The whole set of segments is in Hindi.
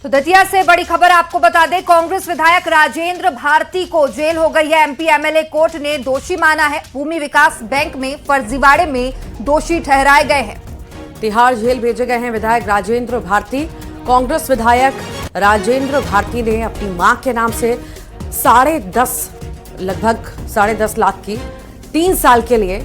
तो दतिया से बड़ी खबर आपको बता दें, कांग्रेस विधायक राजेंद्र भारती को जेल हो गई है। एमपी एमएलए कोर्ट ने दोषी माना है। भूमि विकास बैंक में फर्जीवाड़े में दोषी ठहराए गए हैं। तिहाड़ जेल भेजे गए हैं विधायक राजेंद्र भारती। कांग्रेस विधायक राजेंद्र भारती ने अपनी मां के नाम से लगभग 10.5 लाख की 3 साल के लिए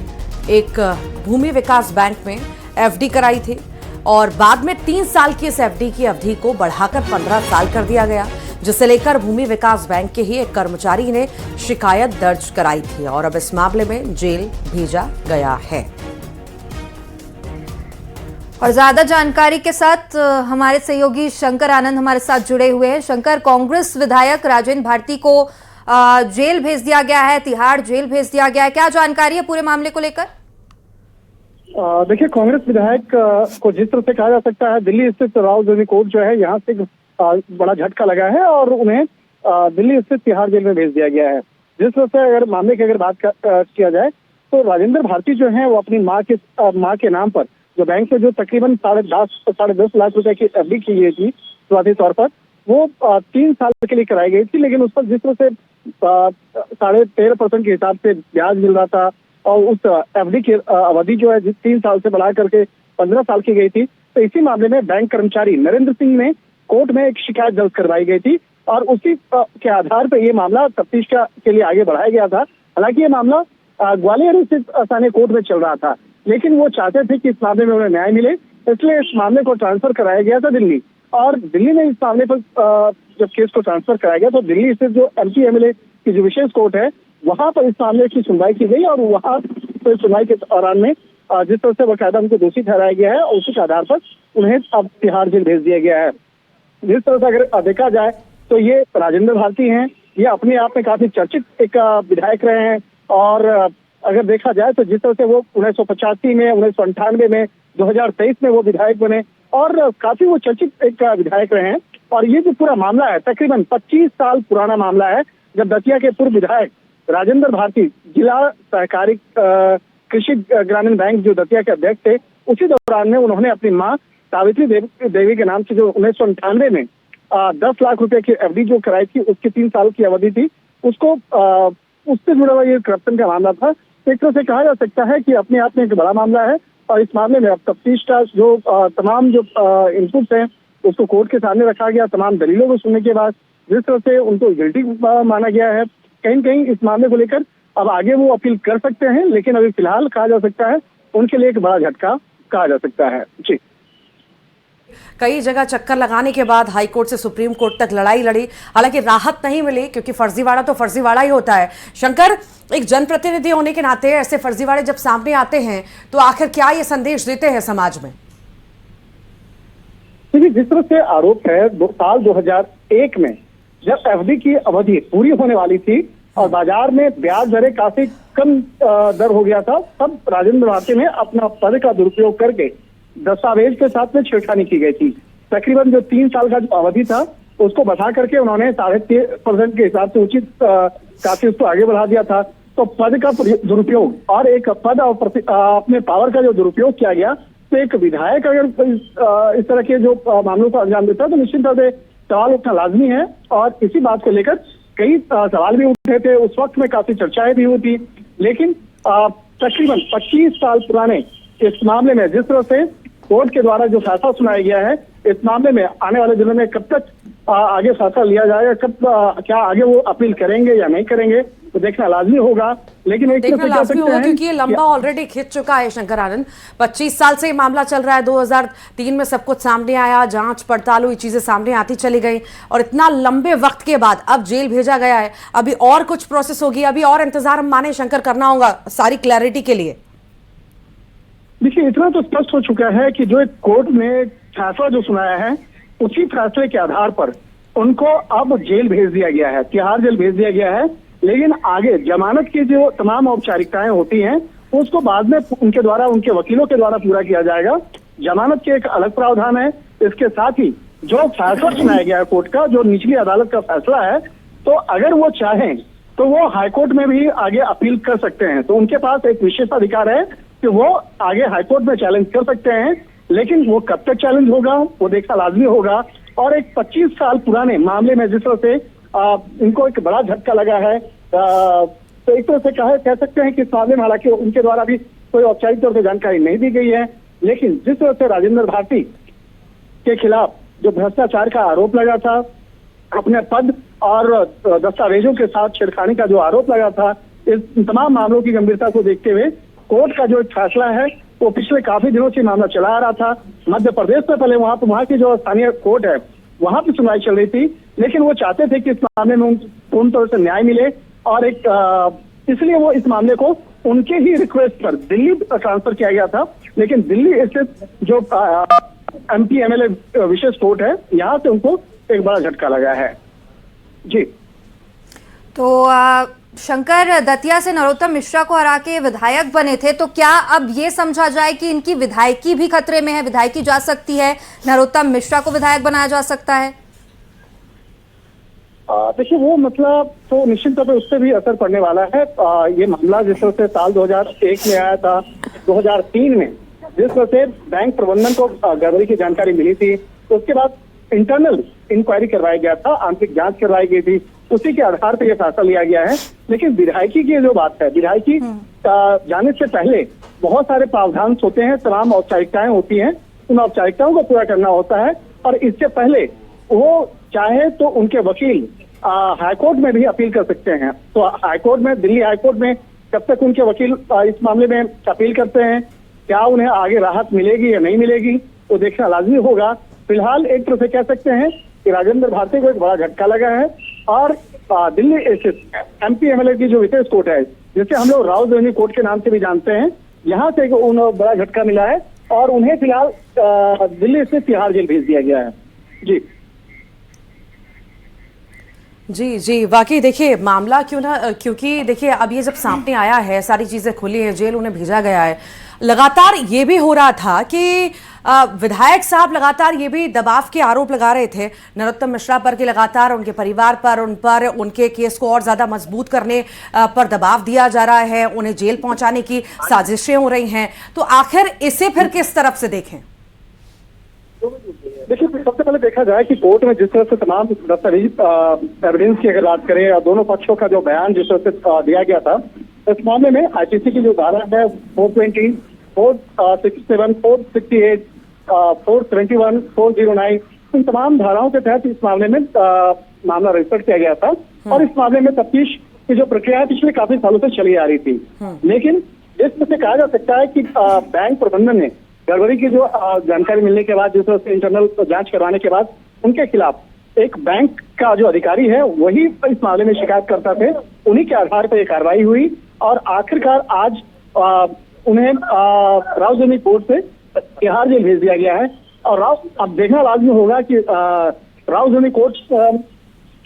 एक भूमि विकास बैंक में एफडी कराई थी और बाद में 3 साल की इस एफडी की अवधि को बढ़ाकर 15 साल कर दिया गया, जिसे लेकर भूमि विकास बैंक के ही एक कर्मचारी ने शिकायत दर्ज कराई थी और अब इस मामले में जेल भेजा गया है। और ज्यादा जानकारी के साथ हमारे सहयोगी शंकर आनंद हमारे साथ जुड़े हुए हैं। शंकर, कांग्रेस विधायक राजेंद्र भारती को जेल भेज दिया गया है, तिहाड़ जेल भेज दिया गया है, क्या जानकारी है पूरे मामले को लेकर? देखिए, कांग्रेस विधायक को जिस तरह से कहा जा सकता है, दिल्ली स्थित रावजोनी कोर्ट जो है यहाँ से बड़ा झटका लगा है और उन्हें दिल्ली स्थित तिहाड़ जेल में भेज दिया गया है। जिस तरह से अगर मामले की बात किया जाए तो राजेंद्र भारती जो है वो अपनी माँ के नाम पर जो बैंक में जो तकरीबन 10.5 लाख रुपए की एफडी की गई थी शुरुआती तौर पर, वो 3 साल के लिए कराई गई थी, लेकिन उस पर जिस तरह से 13.5% के हिसाब से ब्याज मिल रहा था और उस एफडी की अवधि जो है 3 साल से बढ़ा करके 15 साल की गई थी, तो इसी मामले में बैंक कर्मचारी नरेंद्र सिंह ने कोर्ट में एक शिकायत दर्ज करवाई गई थी और उसी के आधार पर ये मामला तफ्तीश के लिए आगे बढ़ाया गया था। हालांकि ये मामला ग्वालियर स्थित स्थानीय कोर्ट में चल रहा था, लेकिन वो चाहते थे कि इस मामले में उन्हें न्याय मिले, इसलिए इस मामले को ट्रांसफर कराया गया था दिल्ली। और दिल्ली में इस मामले पर जब केस को ट्रांसफर कराया गया तो दिल्ली स्थित जो एमपी एमएलए की जो विशेष कोर्ट है वहां पर इस मामले की सुनवाई की गई और वहां पर सुनवाई के दौरान में जिस तरह से बाकायदा उनको दोषी ठहराया गया है, उसी के आधार पर उन्हें अब तिहाड़ जेल भेज दिया गया है। जिस तरह से अगर देखा जाए तो ये राजेंद्र भारती हैं, ये अपने आप में काफी चर्चित एक विधायक रहे हैं और अगर देखा जाए तो जिस तरह से वो 1985 में, 1998 में, 2023 में वो विधायक बने और काफी वो चर्चित एक विधायक रहे हैं। और ये जो पूरा मामला है तकरीबन 25 साल पुराना मामला है, जब दतिया के पूर्व विधायक राजेंद्र भारती जिला सहकारी कृषि ग्रामीण बैंक जो दतिया के अध्यक्ष थे, उसी दौरान में उन्होंने अपनी मां सावित्री देवी के नाम से जो 1998 में 10 लाख रुपए की एफडी जो कराई थी, उसकी 3 साल की अवधि थी, उसको उससे जुड़ा हुआ ये करप्शन का मामला था। एक तरह से कहा जा सकता है कि अपने आप में एक बड़ा मामला है और इस मामले में अब तफ्तीश का जो तमाम जो इनपुट्स हैं उसको कोर्ट के सामने रखा गया। तमाम दलीलों को सुनने के बाद जिस तरह से उनको गिल्टी माना गया है, कहीं न कहीं इस मामले को लेकर अब आगे वो अपील कर सकते हैं, लेकिन अभी फिलहाल कहा जा सकता है उनके लिए एक बड़ा झटका कहा जा सकता है। जी, कई जगह चक्कर लगाने के बाद हाईकोर्ट से सुप्रीम कोर्ट तक लड़ाई लड़ी, हालांकि राहत नहीं मिली क्योंकि फर्जीवाड़ा तो फर्जीवाड़ा ही होता है। शंकर, एक जनप्रतिनिधि होने के नाते ऐसे फर्जीवाड़े जब सामने आते हैं तो आखिर क्या ये संदेश देते हैं समाज में? जिस तरह से आरोप है, साल 2001 में जब एफडी की अवधि पूरी होने वाली थी और बाजार में ब्याज दरें काफी कम दर हो गया था, तब राजेंद्र भारती ने अपना पद का दुरुपयोग करके दस्तावेज के साथ में छेड़खानी की गई थी। तकरीबन जो 3 साल का जो अवधि था उसको बढ़ा करके उन्होंने 3.5% के हिसाब से उचित काफी उसको आगे बढ़ा दिया था। तो पद का दुरुपयोग और एक पद और अपने पावर का जो दुरुपयोग किया गया, तो एक विधायक अगर इस तरह के जो मामलों को अंजाम देता है तो निश्चित तौर से सवाल उठना लाजमी है। और इसी बात को लेकर कई सवाल भी उठे थे, उस वक्त में काफी चर्चाएं भी हुई थी, लेकिन तकरीबन 25 साल पुराने इस मामले में जिस तरह से कोर्ट के द्वारा जो फैसला सुनाया गया है, इस मामले में आने वाले दिनों में कब तक आगे फैसला लिया जाएगा, कब क्या आगे वो अपील करेंगे या नहीं करेंगे, तो देखना लाजमी होगा। लेकिन एक देखना लाजमी होगा क्योंकि ये लंबा ऑलरेडी खिंच चुका है। शंकर आनंद, 25 साल से ये मामला चल रहा है। 2003 में सब कुछ सामने आया, जांच पड़ताल हुई, चीजें सामने आती चली गई और इतना लंबे वक्त के बाद अब जेल भेजा गया है। अभी और कुछ प्रोसेस होगी, अभी और इंतजार हम माने शंकर करना होगा सारी क्लैरिटी के लिए। देखिए, इतना तो स्पष्ट हो चुका है कि जो एक कोर्ट ने फैसला जो सुनाया है, उसी फैसले के आधार पर उनको अब जेल भेज दिया गया है, तिहाड़ जेल भेज दिया गया है। लेकिन आगे जमानत की जो तमाम औपचारिकताएं होती हैं उसको बाद में उनके द्वारा, उनके वकीलों के द्वारा पूरा किया जाएगा। जमानत के एक अलग प्रावधान है। इसके साथ ही जो फैसला सुनाया गया है कोर्ट का, जो निचली अदालत का फैसला है, तो अगर वो चाहें तो वो हाईकोर्ट में भी आगे अपील कर सकते हैं। तो उनके पास एक विशेषाधिकार है कि वो आगे हाईकोर्ट में चैलेंज कर सकते हैं, लेकिन वो कब तक चैलेंज होगा वो देखना लाजमी होगा। और एक 25 साल पुराने मामले में जिस तरह से इनको एक बड़ा झटका लगा है, तो एक तरह से कह सकते हैं कि इस मामले में हालांकि उनके द्वारा भी कोई औपचारिक तौर पर जानकारी नहीं दी गई है, लेकिन जिस तरह से राजेंद्र भारती के खिलाफ जो भ्रष्टाचार का आरोप लगा था, अपने पद और दस्तावेजों के साथ छेड़खानी का जो आरोप लगा था, इस तमाम मामलों की गंभीरता को देखते हुए कोर्ट का जो एक फैसला है वो पिछले काफी दिनों से मामला चला आ रहा था। मध्य प्रदेश में पहले वहां की जो स्थानीय कोर्ट है वहां पर सुनवाई चल रही थी, लेकिन वो चाहते थे कि इस मामले में पूर्ण तौर से न्याय मिले और इसलिए वो इस मामले को उनके ही रिक्वेस्ट पर दिल्ली ट्रांसफर किया गया था। लेकिन दिल्ली स्थित जो MP MLA विशेष कोर्ट है, यहाँ से उनको एक बड़ा झटका लगा है। जी, तो शंकर दतिया से नरोत्तम मिश्रा को हरा के विधायक बने थे, तो क्या अब ये समझा जाए कि इनकी विधायकी भी खतरे में है? विधायकी जा सकती है, नरोत्तम मिश्रा को विधायक बनाया जा सकता है? देखिए, वो मतलब तो निश्चित तौर पर उस पर भी असर पड़ने वाला है। ये मामला जिस तरह से साल 2001 में आया था, 2003 में जिस तरह से बैंक प्रबंधन को गड़बड़ी की जानकारी मिली थी, तो उसके बाद इंटरनल इंक्वायरी करवाया गया था, आंतरिक जांच करवाई गई थी, उसी के आधार पर यह फैसला लिया गया है। लेकिन विधायकी की जो बात है, विधायकी जाने से पहले बहुत सारे प्रावधान होते हैं, तमाम औपचारिकताएं होती हैं, उन औपचारिकताओं को पूरा करना होता है। और इससे पहले वो चाहे तो उनके वकील हाईकोर्ट में भी अपील कर सकते हैं। तो हाईकोर्ट में, दिल्ली हाईकोर्ट में कब तक उनके वकील इस मामले में अपील करते हैं, क्या उन्हें आगे राहत मिलेगी या नहीं मिलेगी, वो देखना लाजमी होगा। फिलहाल एक तरह से कह सकते हैं कि राजेंद्र भारती को एक बड़ा झटका लगा है और दिल्ली स्थित MP MLA की जो विशेष कोर्ट है, जिसे हम लोग राव रेवेन्यू कोर्ट के नाम से भी जानते हैं, यहाँ से उन्हें बड़ा झटका मिला है और उन्हें फिलहाल दिल्ली स्थित तिहाड़ जेल भेज दिया गया है। जी जी जी, वाकई देखिए मामला क्योंकि देखिए अब ये जब सामने आया है, सारी चीजें खुली हैं, जेल उन्हें भेजा गया है, लगातार ये भी हो रहा था कि विधायक साहब लगातार ये भी दबाव के आरोप लगा रहे थे नरोत्तम मिश्रा पर कि लगातार उनके परिवार पर, उन पर, उनके केस को और ज्यादा मजबूत करने पर दबाव दिया जा रहा है, उन्हें जेल पहुंचाने की साजिशें हो रही हैं। तो आखिर इसे फिर किस तरफ से देखें? देखिए, सबसे पहले देखा जाए कि कोर्ट में जिस तरह से तमाम दस्तावेज एविडेंस की अगर बात करें, दोनों पक्षों का जो बयान जिस तरह से दिया गया था, इस मामले में IPC की जो धारा है 420, 467, 468, 421, 409, इन तमाम धाराओं के तहत इस मामले में मामला रजिस्टर किया गया था। और इस मामले में तफ्तीश की जो प्रक्रिया है पिछले काफी सालों से चली आ रही थी। लेकिन इसमें से कहा जा सकता है कि बैंक प्रबंधन ने गड़बड़ी की जो जानकारी मिलने के बाद, जिस तरह से इंटरनल जांच करवाने के बाद, उनके खिलाफ एक बैंक का जो अधिकारी है वही इस मामले में शिकायत करता थे, उन्हीं के आधार पर यह कार्रवाई हुई और आखिरकार आज उन्हें राव रेवेन्यू कोर्ट से तिहाड़ जेल भेज दिया गया है। और अब देखना लाजमी होगा कि राव रेवेन्यू कोर्ट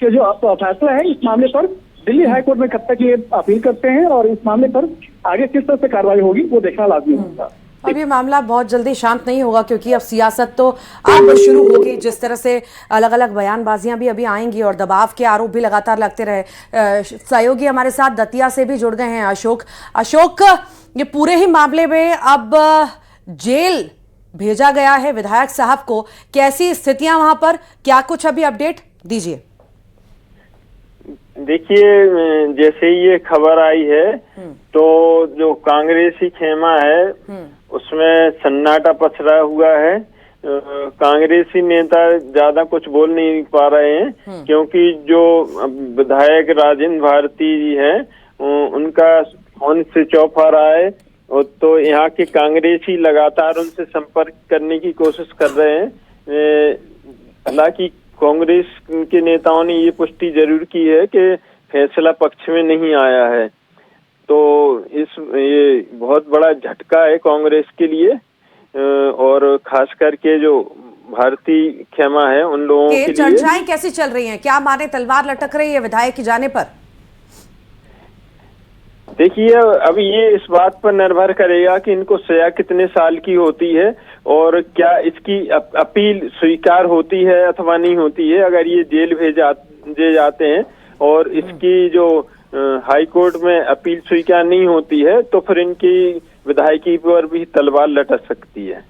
के जो फैसला है इस मामले पर दिल्ली हाईकोर्ट में कब तक ये अपील करते हैं और इस मामले पर आगे किस तरह से कार्रवाई होगी वो देखना लाजमी होगा। अब ये मामला बहुत जल्दी शांत नहीं होगा क्योंकि अब सियासत तो अब शुरू होगी। जिस तरह से अलग अलग बयानबाजियां भी अभी आएंगी और दबाव के आरोप भी लगातार लगते रहे। सहयोगी हमारे साथ दतिया से भी जुड़ गए हैं अशोक, ये पूरे ही मामले में अब जेल भेजा गया है विधायक साहब को, कैसी स्थितियां वहां पर, क्या कुछ अभी अपडेट दीजिए? देखिए, जैसे ही ये खबर आई है तो जो कांग्रेसी खेमा है उसमें सन्नाटा पसरा हुआ है। कांग्रेसी नेता ज्यादा कुछ बोल नहीं पा रहे हैं क्योंकि जो विधायक राजेंद्र भारती जी हैं उनका फोन स्विच ऑफ आ रहा है। तो यहाँ के कांग्रेसी लगातार उनसे संपर्क करने की कोशिश कर रहे हैं। हालांकि कांग्रेस के नेताओं ने ये पुष्टि जरूर की है कि फैसला पक्ष में नहीं आया है। तो ये बहुत बड़ा झटका है कांग्रेस के लिए और खास करके जो भारतीय खेमा है उन लोगों के लिए। चर्चाएं कैसी चल रही हैं? क्या माने तलवार लटक रही है विधायक के जाने पर? देखिए, अब ये इस बात पर निर्भर करेगा कि इनको सजा कितने साल की होती है और क्या इसकी अपील स्वीकार होती है अथवा नहीं होती है। अगर ये जेल भेजे जाते हैं और इसकी जो हाई कोर्ट में अपील स्वीकार नहीं होती है तो फिर इनकी विधायकी पर भी तलवार लटक सकती है।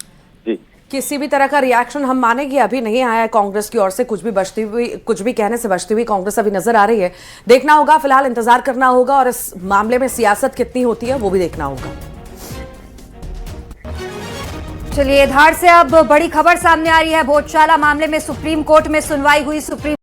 जी, किसी भी तरह का रिएक्शन हम माने कि अभी नहीं आया है कांग्रेस की ओर से, कुछ भी कहने से बचती हुई कांग्रेस अभी नजर आ रही है। देखना होगा, फिलहाल इंतजार करना होगा और इस मामले में सियासत कितनी होती है वो भी देखना होगा। चलिए, धार से अब बड़ी खबर सामने आ रही है। भोजशाला मामले में सुप्रीम कोर्ट में सुनवाई हुई। सुप्रीम